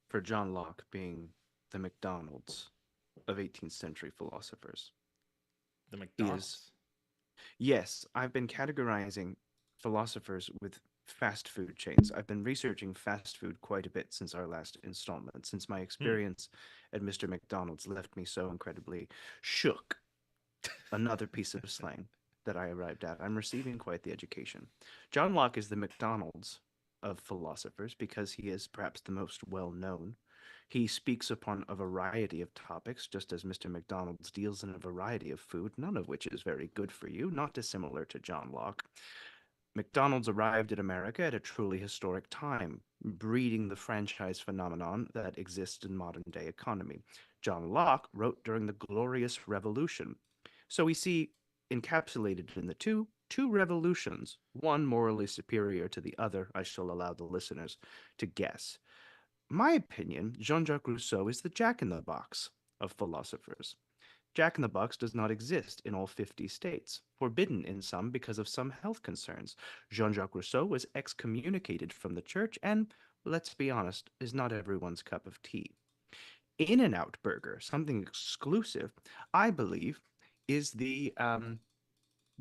for John Locke being the McDonald's of 18th century philosophers. The He is, McDonald's. yes, I've been categorizing philosophers with fast food chains. I've been researching fast food quite a bit since our last installment, since my Hmm. experience at Mr. McDonald's left me so incredibly shook. Another piece of slang that I arrived at. I'm receiving quite the education. John Locke is the McDonald's of philosophers because he is perhaps the most well known. He speaks upon a variety of topics, just as Mr. McDonald's deals in a variety of food, none of which is very good for you, not dissimilar to John Locke. McDonald's arrived at America at a truly historic time, breeding the franchise phenomenon that exists in modern day economy. John Locke wrote during the Glorious Revolution. So we see encapsulated in the two revolutions, one morally superior to the other. I shall allow the listeners to guess. My opinion, Jean-Jacques Rousseau is the Jack in the Box of philosophers. Jack in the Box does not exist in all 50 states, forbidden in some because of some health concerns. Jean Jacques Rousseau was excommunicated from the church and, let's be honest, is not everyone's cup of tea. In N Out Burger, something exclusive, I believe, is the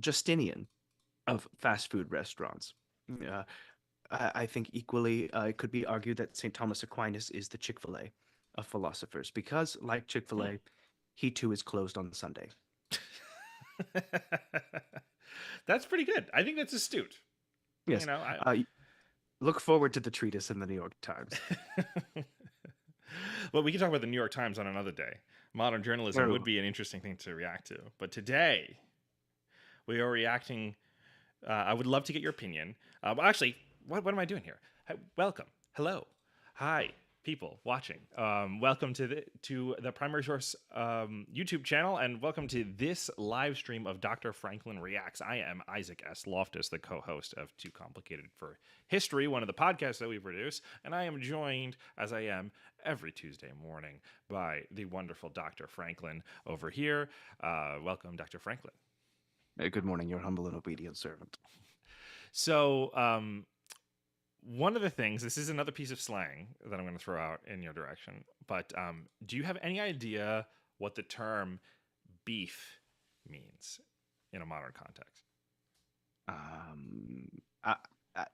Justinian of fast food restaurants. Uh, I think equally, it could be argued that St. Thomas Aquinas is the Chick fil A of philosophers because, like Chick fil Hmm. A, he too is closed on Sunday. That's pretty good. I think that's astute. You Yes. know, Uh, Look forward to the treatise in the New York Times. well, we can talk about the New York Times on another day. Modern journalism would Oh, be an interesting thing to react to. But today, we are reacting. I would love to get your opinion. Well, actually, what am I doing here? Hi, welcome. Hello. Hi, people watching. Welcome to the Primary Source YouTube channel, and welcome to this live stream of Dr. Franklin Reacts. I am Isaac S. Loftus, the co-host of Too Complicated for History, one of the podcasts that we produce, and I am joined, as I am every Tuesday morning, by the wonderful Dr. Franklin over here. Welcome, Dr. Franklin. good morning, your humble and obedient servant. So, one of the things, this is another piece of slang that I'm going to throw out in your direction, but do you have any idea what the term beef means in a modern context? Um,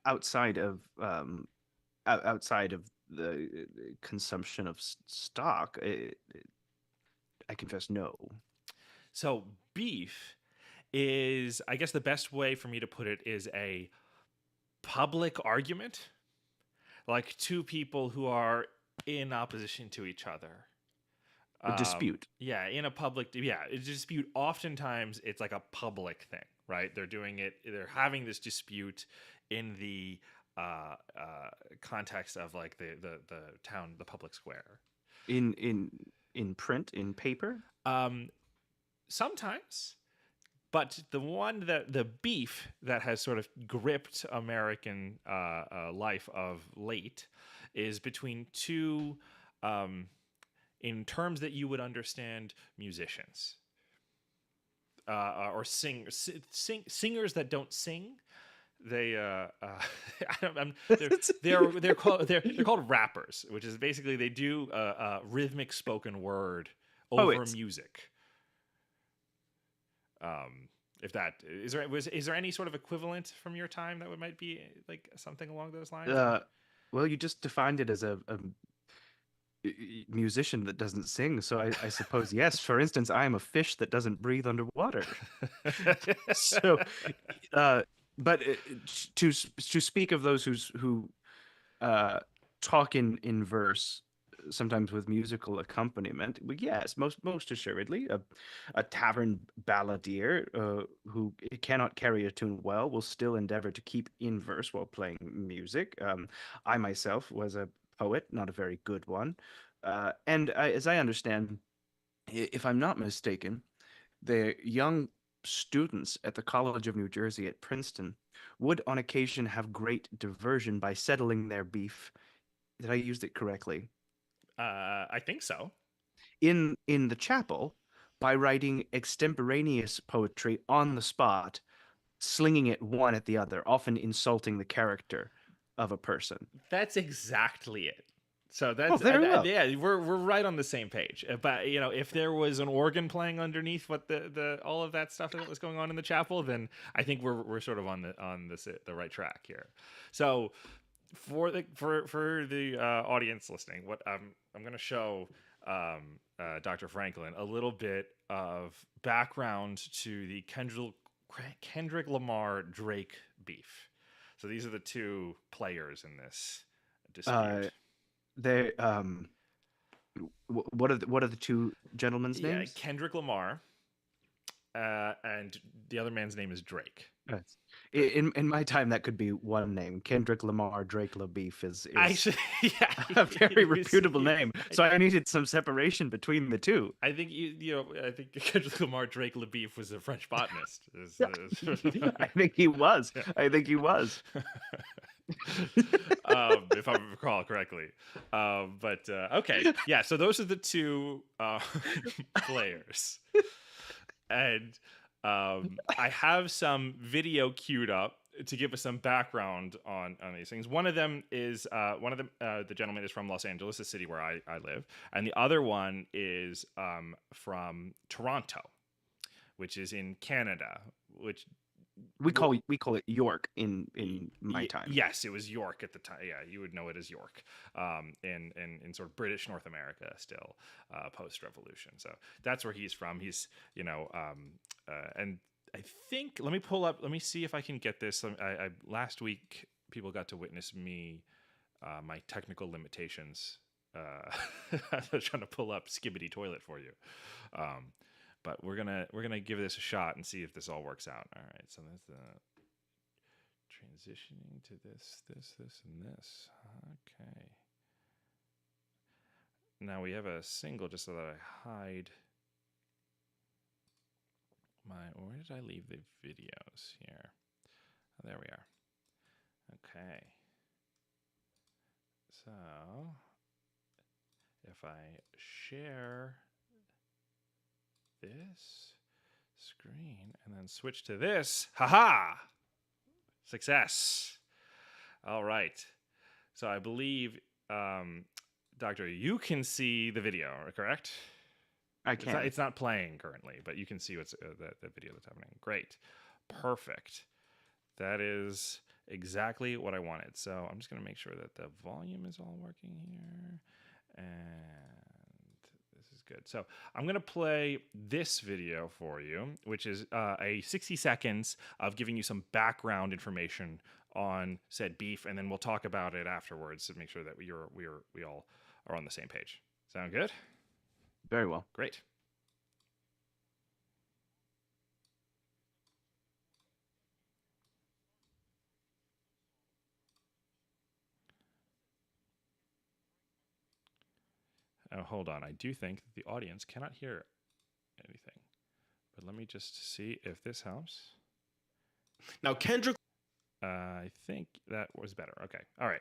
outside of outside of the consumption of stock, I confess no. So, beef is, I guess the best way for me to put it is a public argument, like two people who are in opposition to each other. A dispute. Yeah, in a public, yeah, a dispute. Oftentimes, it's like a public thing, right? They're doing it. They're having this dispute in the context of like the town, the public square. In print, in paper. Um, Sometimes, but the one that the beef that has sort of gripped American life of late is between two, in terms that you would understand, musicians or singers that don't sing. They they're called rappers, which is basically they do rhythmic spoken word over Poets. music. If that is there any sort of equivalent from your time that would might be like something along those lines? Uh, well, you just defined it as a musician that doesn't sing, so I suppose yes. For instance, I am a fish that doesn't breathe underwater. So, uh, but to speak of those who uh, talk in verse, sometimes with musical accompaniment. Yes, most assuredly, a tavern balladeer who cannot carry a tune well will still endeavor to keep in verse while playing music. I myself was a poet, not a very good one, as I understand, if I'm not mistaken, the young students at the College of New Jersey at Princeton would on occasion have great diversion by settling their beef. Did I use it correctly? I think so. In the chapel by writing extemporaneous poetry on the spot, slinging it one at the other, often insulting the character of a person. That's exactly it. So Oh, that's very well. yeah, we're right on the same page. But if there was an organ playing underneath what the all of that stuff that was going on in the chapel, then I think we're sort of on the right track here. So for the audience listening, what I'm going to show Dr. Franklin a little bit of background to the Kendrick Lamar Drake beef. So these are the two players in this Uh, dispute. they what are the two gentlemen's Yeah, names? Kendrick Lamar, and the other man's name is Drake. Yes. In my time, that could be one name. Kendrick Lamar Drake LaBeef is Actually, yeah, a very reputable he- name. So I needed some separation between the two. I think I think Kendrick Lamar Drake LaBeef was a French botanist. I think he was. I think he was. If I recall correctly. But okay, yeah. So those are the two players, and I have some video queued up to give us some background on these things. One of them is the gentleman is from Los Angeles, the city where I live, and the other one is from Toronto, which is in Canada, which We call it York in my time. Yes, it was York at the time. Yeah, you would know it as York, in sort of British North America still, post Revolution. So that's where he's from. He's and I think let me see if I can get this. I last week people got to witness me my technical limitations. I was trying to pull up Skibbity Toilet for you. But we're gonna give this a shot and see if this all works out. All right, so that's the transitioning to this, and this. Okay. Now we have a single just so that I hide where did I leave the videos here? Oh, there we are. Okay. So if I share this screen and then switch to this, haha, success. All right, so I believe Doctor, you can see the video, correct? I can. It's not playing currently, but you can see what's the video that's happening. Great, perfect. That is exactly what I wanted. So I'm just going to make sure that the volume is all working here, and this is good. So I'm going to play this video for you, which is a 60 seconds of giving you some background information on said beef, and then we'll talk about it afterwards to make sure that we all are on the same page. Sound good? Very well. Great. Oh, hold on. I do think that the audience cannot hear anything. But let me just see if this helps. Now, Kendrick. I think that was better. Okay. All right.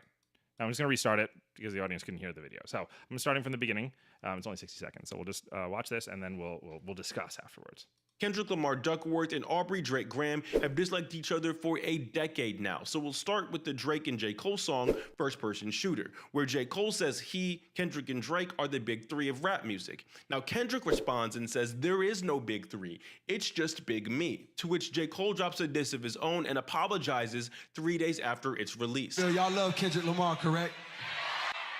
Now I'm just going to restart it because the audience couldn't hear the video. So I'm starting from the beginning. It's only 60 seconds. So we'll just watch this and then we'll discuss afterwards. Kendrick Lamar Duckworth and Aubrey Drake Graham have disliked each other for a decade now. So we'll start with the Drake and J. Cole song, First Person Shooter, where J. Cole says he, Kendrick, and Drake are the big three of rap music. Now Kendrick responds and says there is no big three, it's just Big Me, to which J. Cole drops a diss of his own and apologizes 3 days after its release. Y'all love Kendrick Lamar, correct?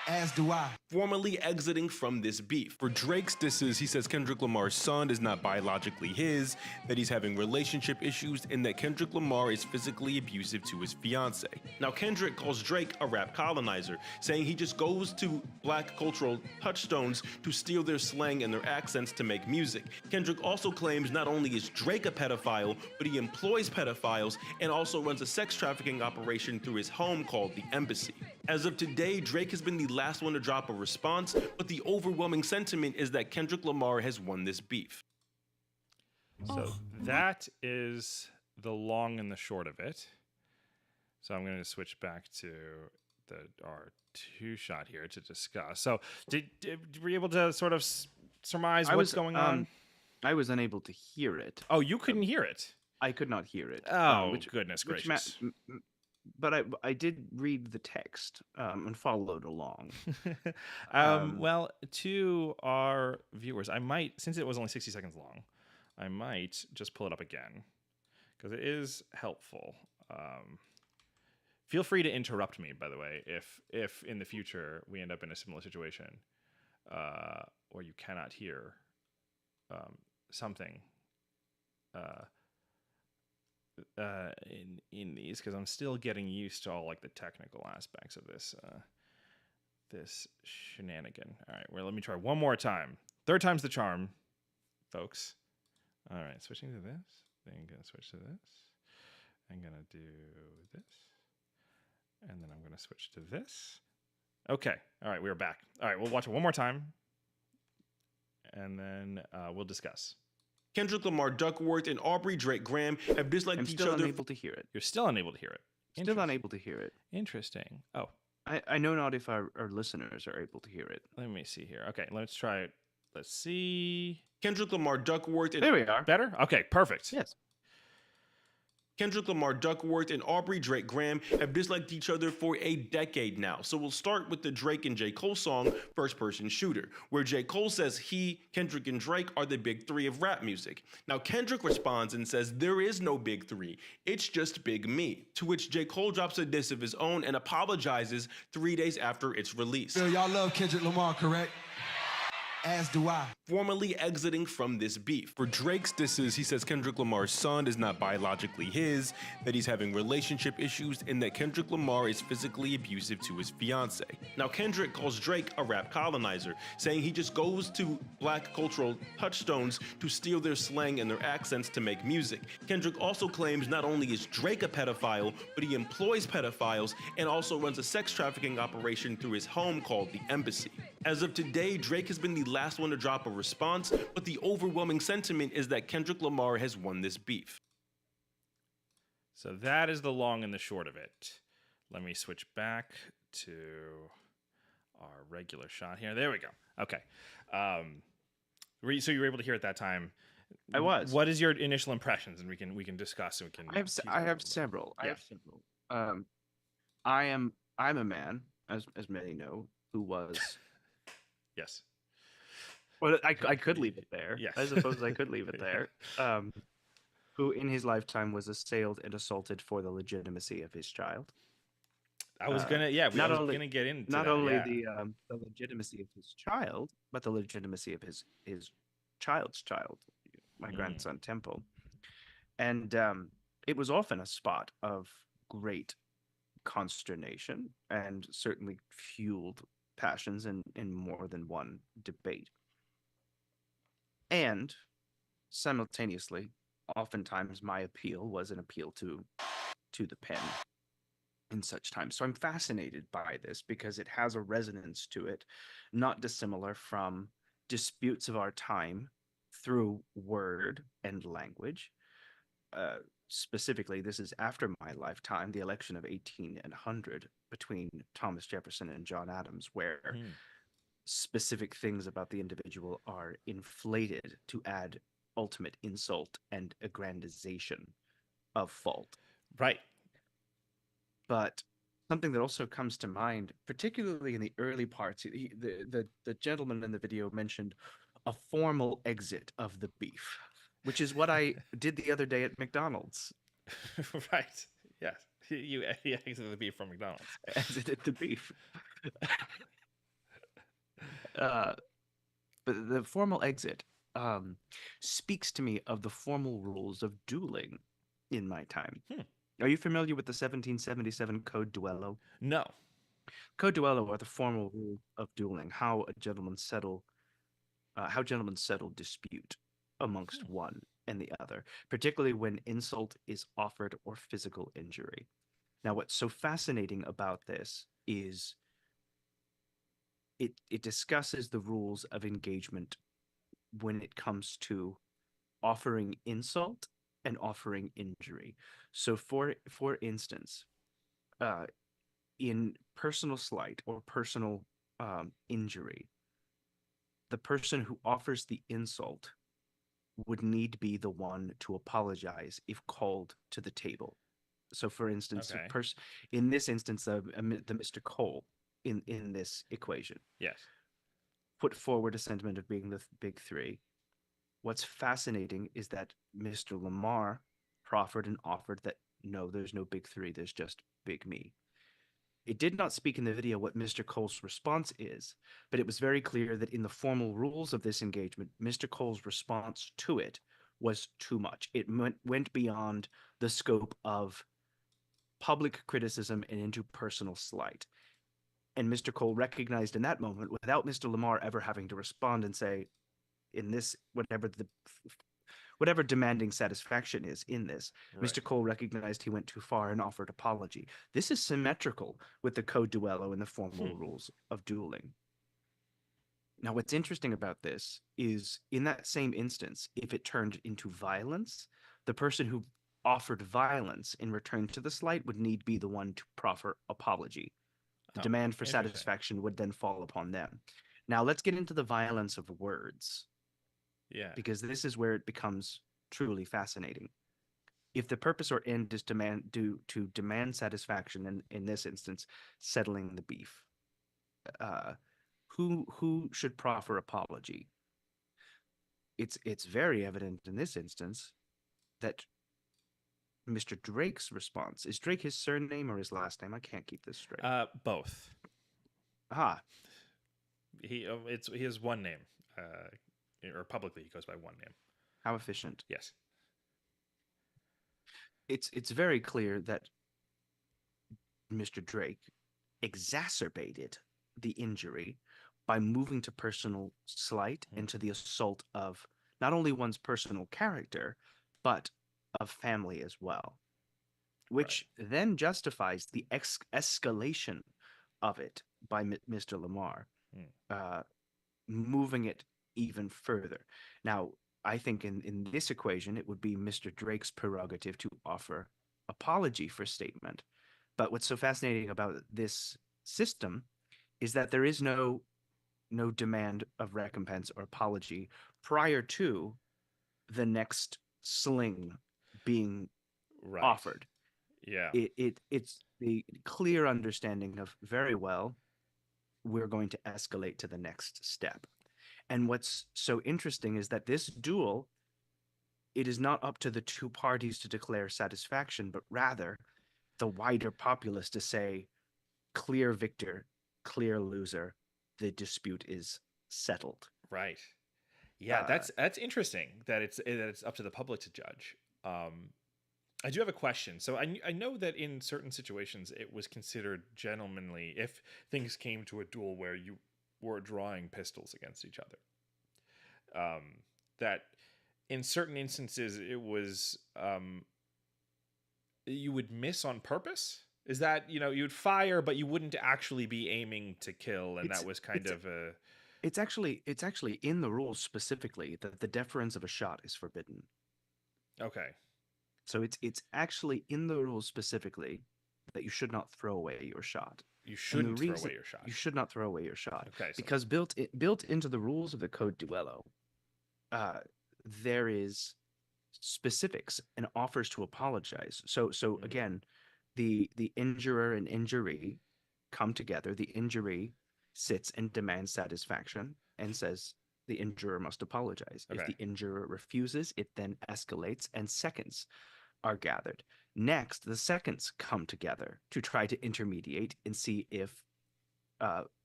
As do I. Formally exiting from this beef. For Drake's disses, he says Kendrick Lamar's son is not biologically his, that he's having relationship issues, and that Kendrick Lamar is physically abusive to his fiance. Now Kendrick calls Drake a rap colonizer, saying he just goes to black cultural touchstones to steal their slang and their accents to make music. Kendrick also claims not only is Drake a pedophile, but he employs pedophiles and also runs a sex trafficking operation through his home called the Embassy. As of today, Drake has been the last one to drop a response, but the overwhelming sentiment is that Kendrick Lamar has won this beef. So that is the long and the short of it. So I'm going to switch back to our two shot here to discuss. So were you able to sort of surmise what's going on? I was unable to hear it. Oh, you couldn't hear it. I could not hear it. Oh, goodness gracious. I did read the text and followed along. Um, Well, to our viewers, I might, since it was only 60 seconds long, I might just pull it up again because it is helpful. Feel free to interrupt me, by the way, if in the future we end up in a similar situation where you cannot hear something in these, because I'm still getting used to all like the technical aspects of this this shenanigan. All right, well, let me try one more time. Third time's the charm, folks. All right, switching to this. Then I'm gonna switch to this. I'm gonna do this, and then I'm gonna switch to this. Okay. All right, we're back. All right, we'll watch it one more time, and then we'll discuss. Kendrick Lamar, Duckworth, and Aubrey Drake Graham have disliked I'm each still other. unable to hear it. You're still unable to hear it. Still unable to hear it. Interesting. Oh, I know not if our listeners are able to hear it. let me see here. Okay, let's try it. Let's see. Kendrick Lamar, Duckworth, and There we are. Better? Okay, perfect. Yes. Kendrick Lamar, Duckworth, and Aubrey Drake Graham have disliked each other for a decade now. So we'll start with the Drake and J. Cole song, First Person Shooter, where J. Cole says he, Kendrick, and Drake are the big three of rap music. Now Kendrick responds and says there is no big three, it's just Big Me, to which J. Cole drops a diss of his own and apologizes 3 days after its release. Yo, y'all love Kendrick Lamar, correct? As do I. Formally exiting from this beef. For Drake's disses, he says Kendrick Lamar's son is not biologically his, that he's having relationship issues, and that Kendrick Lamar is physically abusive to his fiance. Now Kendrick calls Drake a rap colonizer, saying he just goes to black cultural touchstones to steal their slang and their accents to make music. Kendrick also claims not only is Drake a pedophile, but he employs pedophiles and also runs a sex trafficking operation through his home called the Embassy. As of today, Drake has been the last one to drop a response, but the overwhelming sentiment is that Kendrick Lamar has won this beef. So that is the long and the short of it. Let me switch back to our regular shot here. There we go. Okay. So you were able to hear at that time. I was. What is your initial impressions? And we can discuss. And we can. I have several. I have several. I'm a man, as many know, who was. Yes. Well, I could leave it there. Yes. I suppose I could leave it there. Who in his lifetime was assailed and assaulted for the legitimacy of his child. I was gonna, gonna get into not that, only yeah. the legitimacy of his child, but the legitimacy of his child's child, my grandson Temple, and it was often a spot of great consternation and certainly fueled passions in more than one debate. And simultaneously, oftentimes my appeal was an appeal to the pen in such times. So I'm fascinated by this because it has a resonance to it, not dissimilar from disputes of our time through word and language. Specifically, this is after my lifetime, the election of 1800 between Thomas Jefferson and John Adams, where specific things about the individual are inflated to add ultimate insult and aggrandization of fault. Right. But something that also comes to mind, particularly in the early parts, the gentleman in the video mentioned a formal exit of the beef, which is what I did the other day at McDonald's. Right. Yes. You exited the beef from McDonald's. Exited the beef. But the formal exit speaks to me of the formal rules of dueling in my time. Are you familiar with the 1777 Code Duello? No. Code Duello are the formal rules of dueling, how gentlemen settle dispute amongst one and the other, particularly when insult is offered or physical injury. Now, what's so fascinating about this is it discusses the rules of engagement when it comes to offering insult and offering injury. So, for instance, in personal slight or personal injury, the person who offers the insult would need to be the one to apologize if called to the table. So, for instance, Okay. in this instance, the Mr. Cole in this equation Yes. put forward a sentiment of being the big three. What's fascinating is that Mr. Lamar proffered and offered that no, there's no big three, there's just big me. It did not speak in the video what Mr. Cole's response is, but it was very clear that in the formal rules of this engagement, Mr. Cole's response to it was too much. It went beyond the scope of public criticism and into personal slight. And Mr. Cole recognized in that moment, without Mr. Lamar ever having to respond and say, in this, whatever demanding satisfaction is in this, Right. Mr. Cole recognized he went too far and offered apology. This is symmetrical with the Code Duello and the formal rules of dueling. Now, what's interesting about this is in that same instance, if it turned into violence, the person who offered violence in return to the slight would need be the one to proffer apology. The Oh, demand for interesting. satisfaction would then fall upon them. Now, let's get into the violence of words, Yeah. because this is where it becomes truly fascinating. If the purpose or end is to demand satisfaction, and in this instance, settling the beef, who should proffer apology? It's very evident in this instance that Mr. Drake's response is Drake his surname or his last name? I can't keep this straight. Both. Ah, He has one name. Or publicly he goes by one name. how efficient. Yes. It's very clear that Mr. Drake exacerbated the injury by moving to personal slight and to the assault of not only one's personal character, but of family as well, which then justifies the escalation of it by Mr. Lamar, moving it even further. Now, I think in this equation, it would be Mr. Drake's prerogative to offer apology for statement. But what's so fascinating about this system is that there is no demand of recompense or apology prior to the next sling being Right. offered. Yeah. It's the clear understanding of very well, we're going to escalate to the next step. And what's so interesting is that this duel, it is not up to the two parties to declare satisfaction, but rather the wider populace to say, clear victor, clear loser, the dispute is settled. Right. Yeah, that's interesting that it's up to the public to judge. I do have a question. So I know that in certain situations it was considered gentlemanly if things came to a duel where you were drawing pistols against each other. That in certain instances it was you would miss on purpose. Is that, you'd fire, but you wouldn't actually be aiming to kill, and that was kind of a. It's actually in the rules specifically that the deference of a shot is forbidden. Okay. So it's actually in the rules specifically that you should not throw away your shot. You shouldn't throw away your shot. You should not throw away your shot. Okay. Because built into the rules of the Code Duello, there is specifics and offers to apologize. So again, the injurer and injury come together. The injury sits and demands satisfaction and says the injurer must apologize. Okay. If the injurer refuses, it then escalates and seconds are gathered. Next, the seconds come together to try to intermediate and see if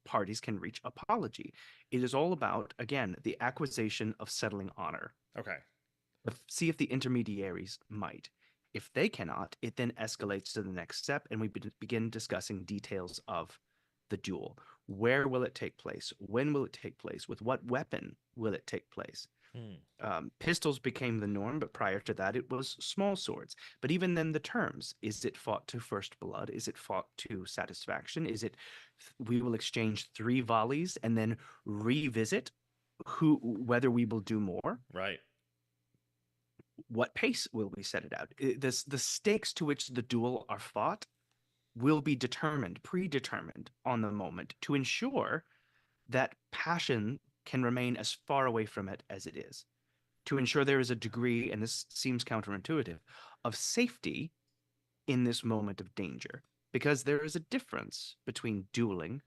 parties can reach apology. It is all about, again, the acquisition of settling honor. Okay. See if the intermediaries might. If they cannot, it then escalates to the next step, and we begin discussing details of the duel. Where will it take place? When will it take place? With what weapon will it take place? Pistols became the norm, but prior to that, it was small swords. But even then, the terms: is it fought to first blood? Is it fought to satisfaction? Is it we will exchange 3 volleys and then revisit whether we will do more? Right. What pace will we set it out? The stakes to which the duel are fought will be predetermined on the moment to ensure that passion can remain as far away from it as it is, to ensure there is a degree, and this seems counterintuitive, of safety in this moment of danger, because there is a difference between dueling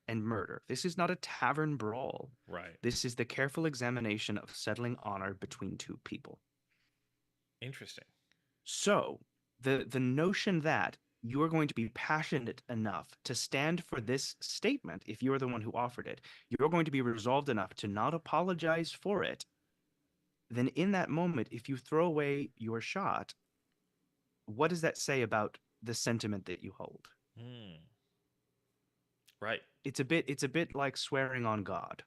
and murder. This is not a tavern brawl. Right. This is the careful examination of settling honor between two people. Interesting. So, the notion that you are going to be passionate enough to stand for this statement, if you're the one who offered it, you're going to be resolved enough to not apologize for it, then in that moment, if you throw away your shot, what does that say about the sentiment that you hold? Right. It's a bit like swearing on God.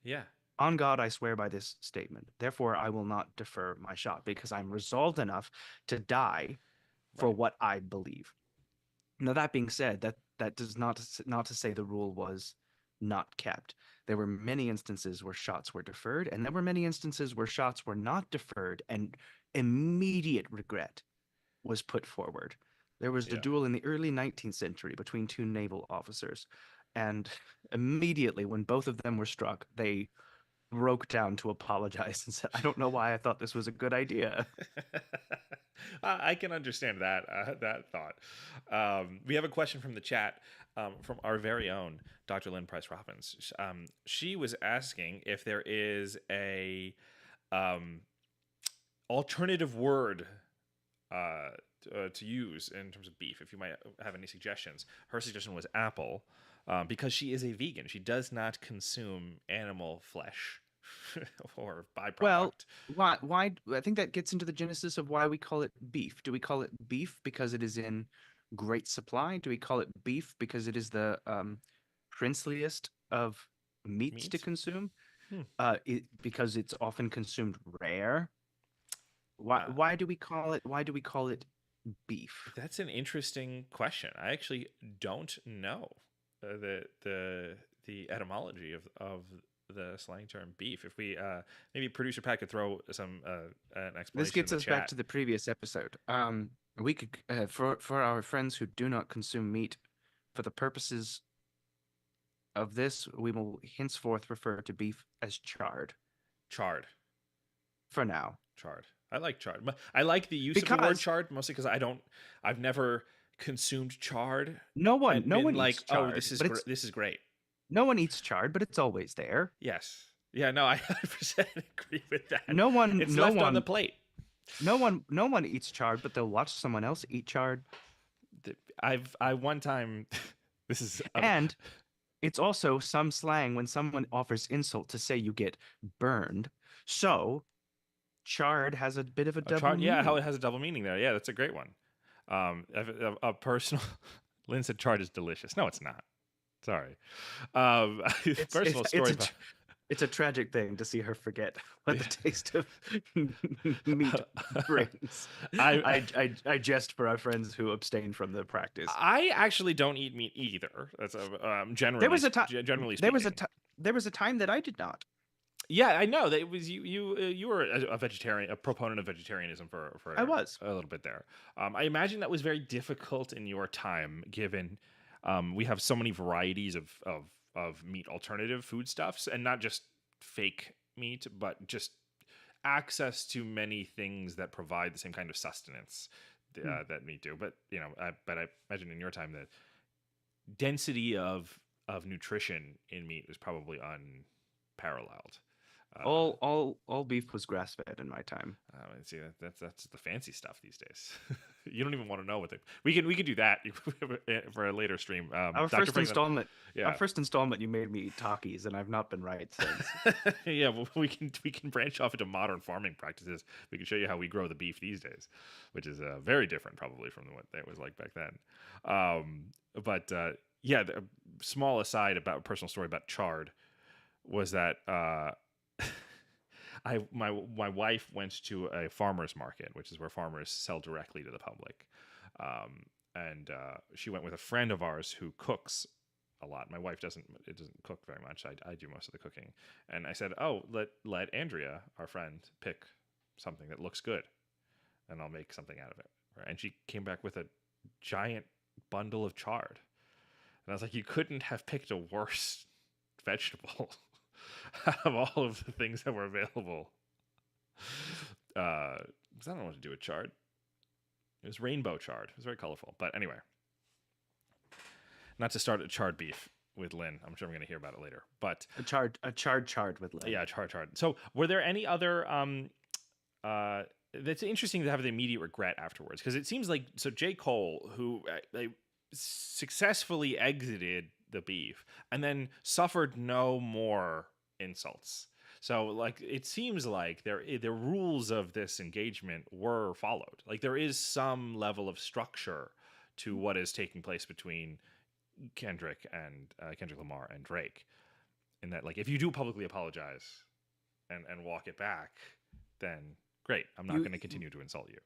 Yeah. On God, I swear by this statement. Therefore, I will not defer my shot because I'm resolved enough to die for Right. what I believe. Now, that being said, that does not to say the rule was not kept. There were many instances where shots were deferred, and there were many instances where shots were not deferred, and immediate regret was put forward. There was the Yeah. duel in the early 19th century between two naval officers, and immediately when both of them were struck, they broke down to apologize and said, "I don't know why I thought this was a good idea." I can understand that thought. We have a question from the chat from our very own Dr. Lynn Price Robbins. She was asking if there is a alternative word to use in terms of beef. If you might have any suggestions, her suggestion was apple, because she is a vegan. She does not consume animal flesh or byproduct. Well, why? I think that gets into the genesis of why we call it beef. Do we call it beef because it is in great supply? Do we call it beef because it is the princeliest of meats to Meat? consume? Hmm. Because it's often consumed rare. Why do we call it beef? That's an interesting question. I actually don't know the etymology of the slang term beef. If we maybe producer Pat could throw some an explanation. This gets in the us back chat. to the previous episode. We could for our friends who do not consume meat, for the purposes of this, we will henceforth refer to beef as charred Charred. for now. Charred. I like charred. I like the use of the word Because charred mostly because I've never consumed charred no one and been like, eats charred, oh, this is but it's this is great. no one eats charred, but it's always there. Yes. Yeah. No, I 100% agree with that. No one It's no left one on the plate. no one eats charred, but they'll watch someone else eat charred. I one time. This is And it's also some slang when someone offers insult to say you get burned. So charred has a bit of a double charred. Yeah, meaning. how it has a double meaning there. Yeah, that's a great one. A personal. Lynn said charred is delicious. No, it's not. Sorry. Personal story. It's a tragic thing to see her forget what the taste of meat brings. I jest for our friends who abstain from the practice. I actually don't eat meat either. That's generally. There was a generally there speaking. there was a time that I did not. Yeah, I know that it was you were a vegetarian, a proponent of vegetarianism for I was a little bit there. I imagine that was very difficult in your time, given we have so many varieties of meat alternative foodstuffs, and not just fake meat, but just access to many things that provide the same kind of sustenance that meat do. But I imagine in your time the density of nutrition in meat was probably unparalleled. all beef was grass fed in my time. See, that's the fancy stuff these days. You don't even want to know what they. We can do that for a later stream. Our Dr. first Franklin- installment. Yeah. Our first installment, you made me eat Takis, and I've not been right since. Yeah, well, we can branch off into modern farming practices. We can show you how we grow the beef these days, which is very different probably from what it was like back then. But yeah, the small aside about a personal story about chard was that my wife went to a farmer's market, which is where farmers sell directly to the public, and she went with a friend of ours who cooks a lot. My wife doesn't cook very much. I do most of the cooking, and I said, "Oh, let Andrea, our friend, pick something that looks good, and I'll make something out of it." And she came back with a giant bundle of chard, and I was like, "You couldn't have picked a worse vegetable." Out of all of the things that were available, 'cause I don't know what to do with chard. It was rainbow chard. It was very colorful. But anyway, not to start a chard beef with Lynn. I'm sure I'm going to hear about it later. But A chard with Lynn. yeah, chard. So were there any other that's interesting to have the immediate regret afterwards, because it seems like J. Cole, who successfully exited the beef and then suffered no more insults. So like it seems like the rules of this engagement were followed. Like there is some level of structure to what is taking place between Kendrick Lamar and Drake, in that like if you do publicly apologize and walk it back, then great. I'm not going to continue to insult you.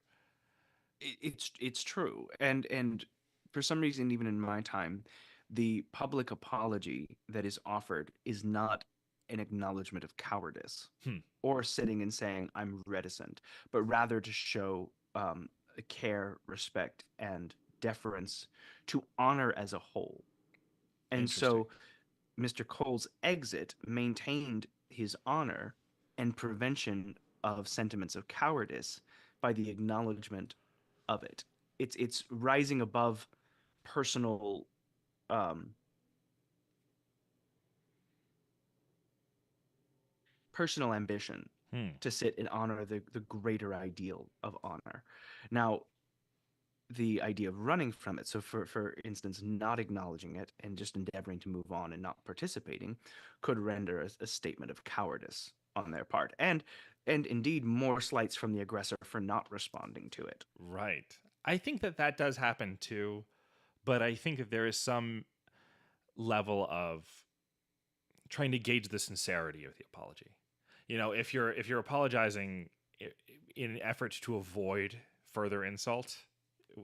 It's true, and for some reason, even in my time, the public apology that is offered is not an acknowledgement of cowardice or sitting and saying I'm reticent, but rather to show care, respect, and deference to honor as a whole. And so Mr. Cole's exit maintained his honor and prevention of sentiments of cowardice by the acknowledgement of it. It's rising above personal personal ambition to sit and honor the greater ideal of honor. Now, the idea of running from it, so for instance, not acknowledging it and just endeavoring to move on and not participating, could render a statement of cowardice on their part, and indeed more slights from the aggressor for not responding to it. Right. I think that does happen too, but I think that there is some level of trying to gauge the sincerity of the apology. You know, if you're apologizing in an effort to avoid further insult,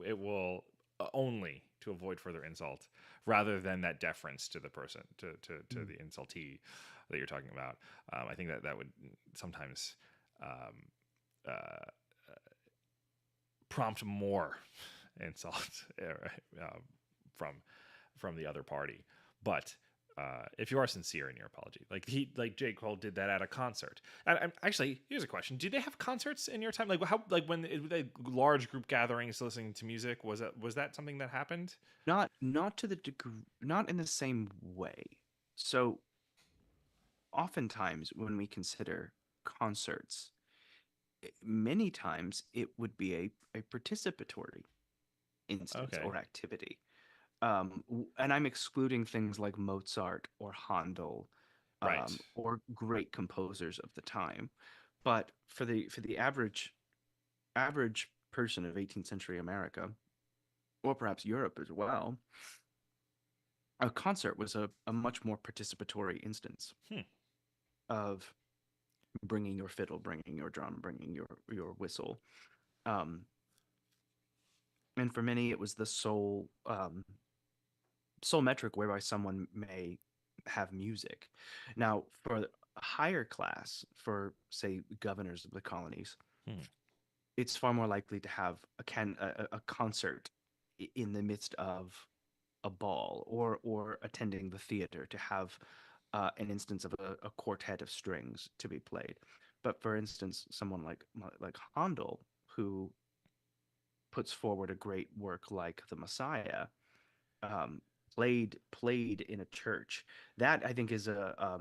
it will only to avoid further insult rather than that deference to the person, to the insultee that you're talking about. I think that would sometimes prompt more insult from the other party. But if you are sincere in your apology, like J. Cole did that at a concert. And actually, here's a question: did they have concerts in your time? Like how, like when large group gatherings listening to music, was that something that happened? Not to the degree, not in the same way. So oftentimes when we consider concerts, many times it would be a participatory instance or activity. And I'm excluding things like Mozart or Handel, or great composers of the time. But for the average person of 18th century America, or perhaps Europe as well, a concert was a much more participatory instance of bringing your fiddle, bringing your drum, bringing your whistle. And for many, it was the sole metric whereby someone may have music. Now, for a higher class, for say governors of the colonies, it's far more likely to have a concert in the midst of a ball, or attending the theater to have an instance of a quartet of strings to be played. But for instance, someone like Handel, who puts forward a great work like the Messiah, played in a church. That I think is a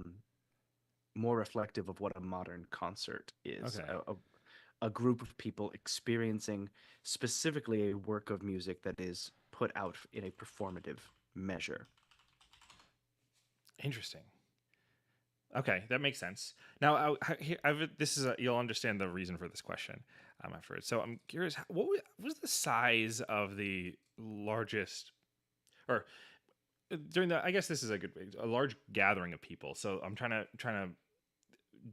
more reflective of what a modern concert is. A group of people experiencing specifically a work of music that is put out in a performative measure. Interesting. Okay, that makes sense. Now, you'll understand the reason for this question afterwards. So I'm curious, what was the size of the largest, or during the? I guess this is a large gathering of people. So I'm trying to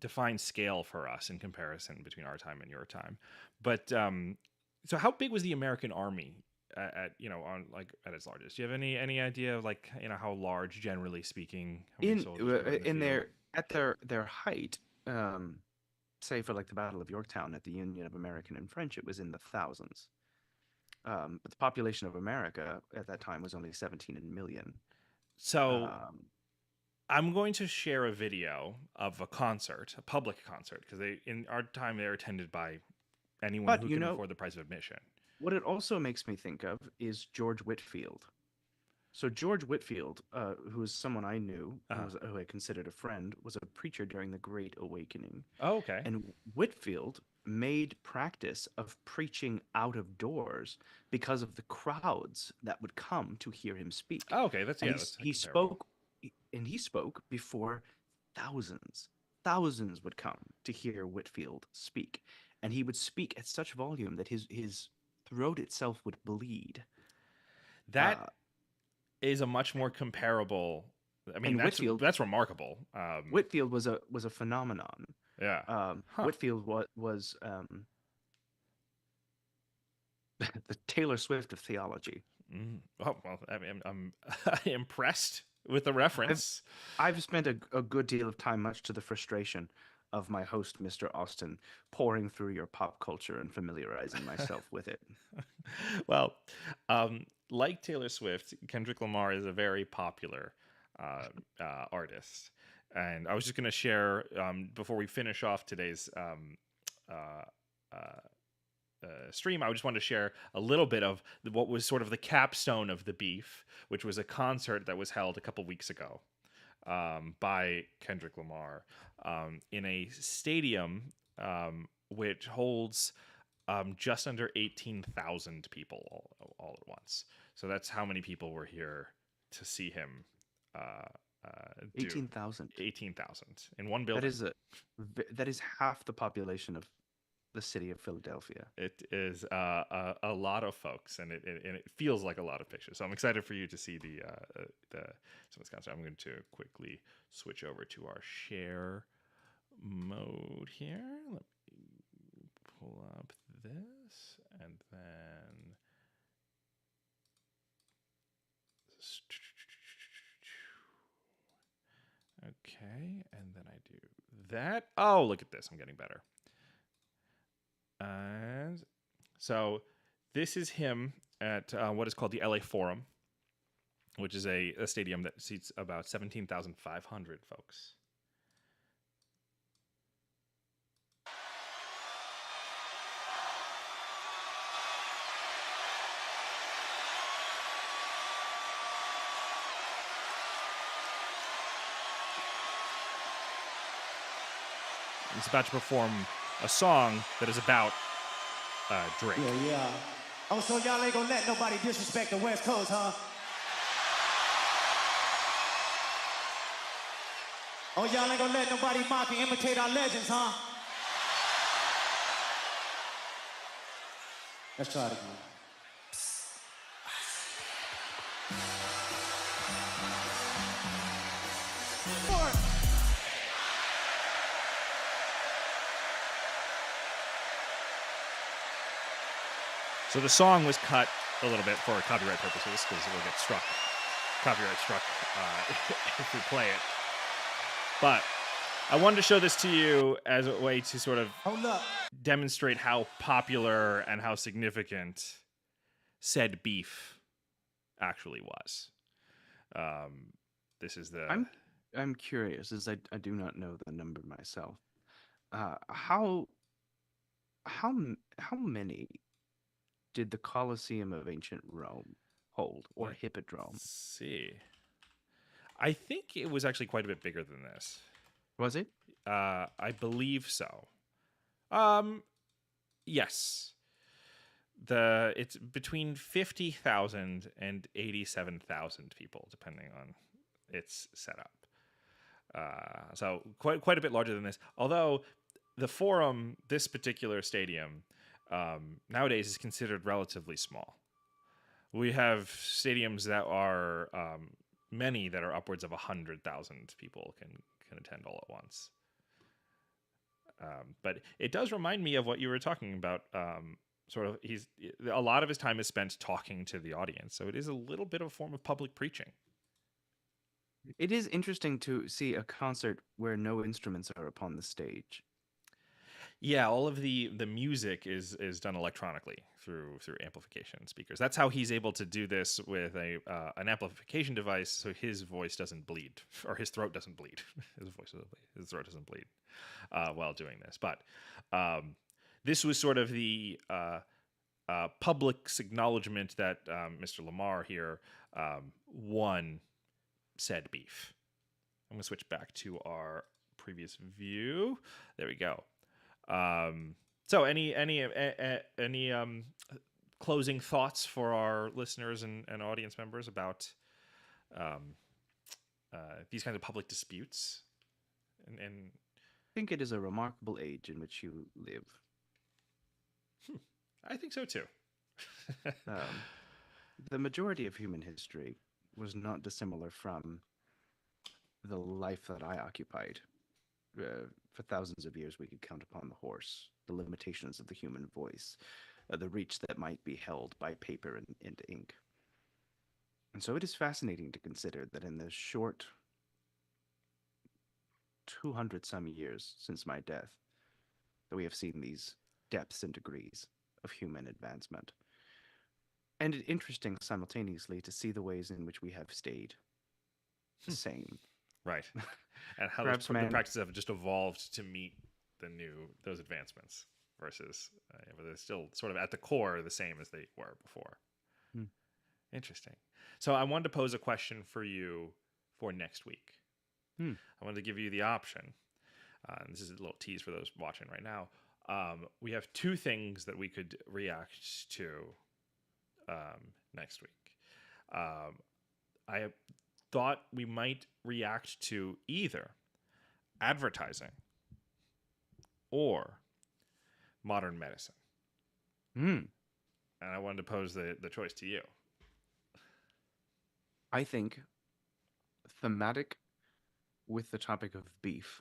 define scale for us in comparison between our time and your time. But so how big was the American Army at its largest? Do you have any idea of how large, generally speaking, how many soldiers were in the field? At their height, say for like the Battle of Yorktown at the Union of American and French, it was in the thousands. But the population of America at that time was only 17 million. So I'm going to share a video of a public concert, because in our time they were attended by anyone who can afford the price of admission. What it also makes me think of is George Whitfield. So George Whitfield, who is someone I knew, who I considered a friend, was a preacher during the Great Awakening. Oh, okay. And Whitfield made practice of preaching out of doors because of the crowds that would come to hear him speak. Oh, okay. That's And that's he comparable. spoke, and he spoke before thousands. Thousands would come to hear Whitfield speak, and he would speak at such volume that his throat itself would bleed. That Uh, is a much more comparable. I mean, and that's remarkable. Whitfield was a phenomenon. Yeah. Huh. Whitfield was the Taylor Swift of theology. Oh well, I mean, I'm impressed with the reference. I've spent a good deal of time, much to the frustration of my host, Mr. Austin, pouring through your pop culture and familiarizing myself with it. Well, like Taylor Swift, Kendrick Lamar is a very popular artist. And I was just going to share, before we finish off today's stream, I just wanted to share a little bit of what was sort of the capstone of the beef, which was a concert that was held a couple weeks ago by Kendrick Lamar in a stadium which holds just under 18,000 people all at once. So that's how many people were here to see him. 18,000. 18,000 in one building. That is half the population of the city of Philadelphia. It is a lot of folks, and it feels like a lot of pictures. So I'm excited for you to see some of this concert. I'm going to quickly switch over to our share mode here. Let me pull up this, and then okay, and then I do that. Oh, look at this! I'm getting better. And so this is him at what is called the LA Forum, which is a stadium that seats about 17,500 folks. He's about to perform a song that is about Drake. Yeah. Oh, so y'all ain't gonna let nobody disrespect the West Coast, huh? Oh, y'all ain't gonna let nobody mock and imitate our legends, huh? Let's try it again. So the song was cut a little bit for copyright purposes because it will get copyright struck if we play it. But I wanted to show this to you as a way to sort of demonstrate how popular and how significant said beef actually was. This is the. I'm curious, as I do not know the number myself. How many did the Colosseum of ancient Rome hold, or Hippodrome? Let's see. I think it was actually quite a bit bigger than this. Was it? I believe so. Yes. It's between 50,000 and 87,000 people, depending on its setup. So quite a bit larger than this. Although the Forum, this particular stadium, nowadays is considered relatively small. We have stadiums that are many that are upwards of 100,000 people can attend all at once. But it does remind me of what you were talking about. Sort of, a lot of his time is spent talking to the audience, so it is a little bit of a form of public preaching. It is interesting to see a concert where no instruments are upon the stage. Yeah, all of the music is done electronically through amplification speakers. That's how he's able to do this with an amplification device, so his voice doesn't bleed, or his throat doesn't bleed. His throat doesn't bleed while doing this. But this was sort of the public's acknowledgement that Mr. Lamar here won said beef. I'm gonna switch back to our previous view. There we go. So any closing thoughts for our listeners and audience members about these kinds of public disputes? And I think it is a remarkable age in which you live. I think so too. The majority of human history was not dissimilar from the life that I occupied. For thousands of years, we could count upon the horse, the limitations of the human voice, the reach that might be held by paper and ink. And so it is fascinating to consider that in the short 200 some years since my death, that we have seen these depths and degrees of human advancement. And it's interesting simultaneously to see the ways in which we have stayed the same. Right. And how Perhaps the practices have just evolved to meet those advancements versus but they're still sort of at the core the same as they were before. Interesting. So I wanted to pose a question for you for next week. I wanted to give you the option. This is a little tease for those watching right now. We have two things that we could react to next week. I thought we might react to either advertising or modern medicine. And I wanted to pose the choice to you. I think thematic with the topic of beef,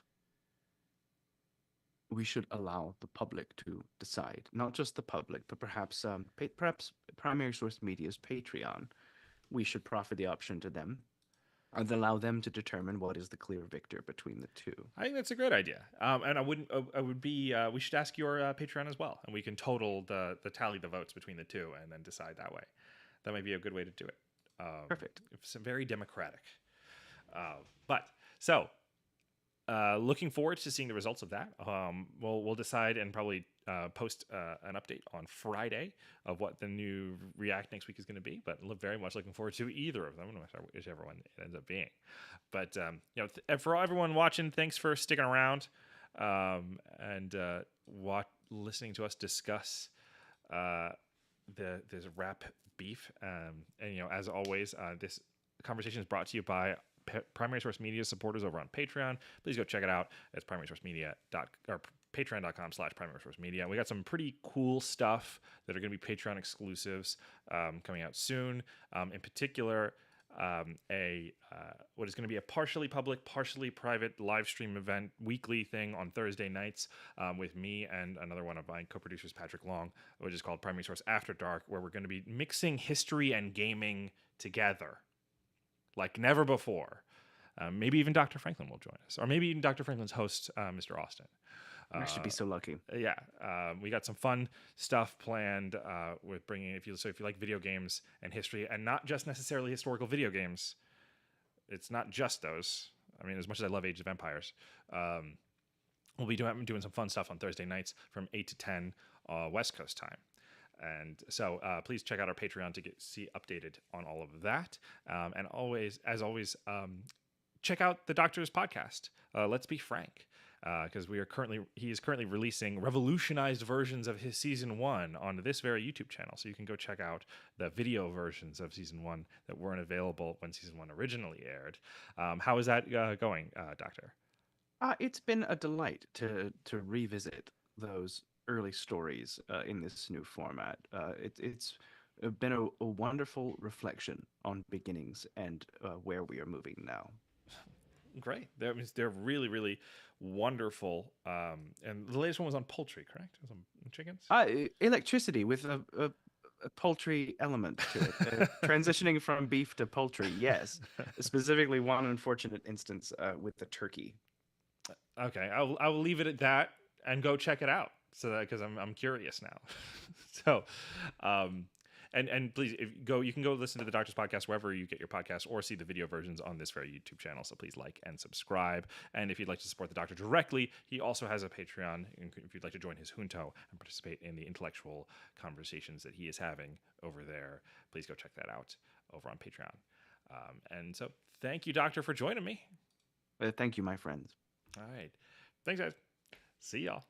we should allow the public to decide. Not just the public, but perhaps Primary Source Media's Patreon. We should proffer the option to them and allow them to determine what is the clear victor between the two. I think that's a great idea. And we should ask your Patreon as well, and we can total the tally the votes between the two and then decide that way. That might be a good way to do it. Perfect. It's very democratic. Looking forward to seeing the results of that. We'll decide and probably post an update on Friday of what the new React next week is going to be. But very much looking forward to either of them, whichever one it ends up being. But for everyone watching, thanks for sticking around and listening to us discuss this rap beef. As always, this conversation is brought to you by Primary Source Media supporters over on Patreon. Please go check it out. It's patreon.com/primary source media. We got some pretty cool stuff that are going to be Patreon exclusives coming out soon. In particular, what is going to be a partially public, partially private live stream event, weekly thing on Thursday nights with me and another one of my co-producers, Patrick Long, which is called Primary Source After Dark, where we're going to be mixing history and gaming together like never before. Maybe even Dr. Franklin will join us, or maybe even Dr. Franklin's host, Mr. Austin. I should be so lucky. Yeah, we got some fun stuff planned with bringing. If you like video games and history, and not just necessarily historical video games, it's not just those. I mean, as much as I love Age of Empires, we'll be doing some fun stuff on Thursday nights from 8 to 10 West Coast time. And so please check out our Patreon to see updated on all of that. And as always, check out the Doctor's podcast. Let's Be Frank, because he is currently releasing revolutionized versions of his season 1 on this very YouTube channel. So you can go check out the video versions of season 1 that weren't available when season 1 originally aired. How is that going, Doctor? It's been a delight to revisit those early stories in this new format. It's been a wonderful reflection on beginnings and where we are moving now. Great. They're really, really wonderful. And the latest one was on poultry, correct? It was on chickens? Electricity with a poultry element to it. Transitioning from beef to poultry, yes. Specifically one unfortunate instance with the turkey. Okay, I will leave it at that and go check it out. So that because I'm curious now. So, And please, you can go listen to the doctor's podcast wherever you get your podcast, or see the video versions on this very YouTube channel. So please like and subscribe. And if you'd like to support the doctor directly, he also has a Patreon. If you'd like to join his Junto and participate in the intellectual conversations that he is having over there, please go check that out over on Patreon. And so, thank you, Doctor, for joining me. Thank you, my friends. All right, thanks, guys. See y'all.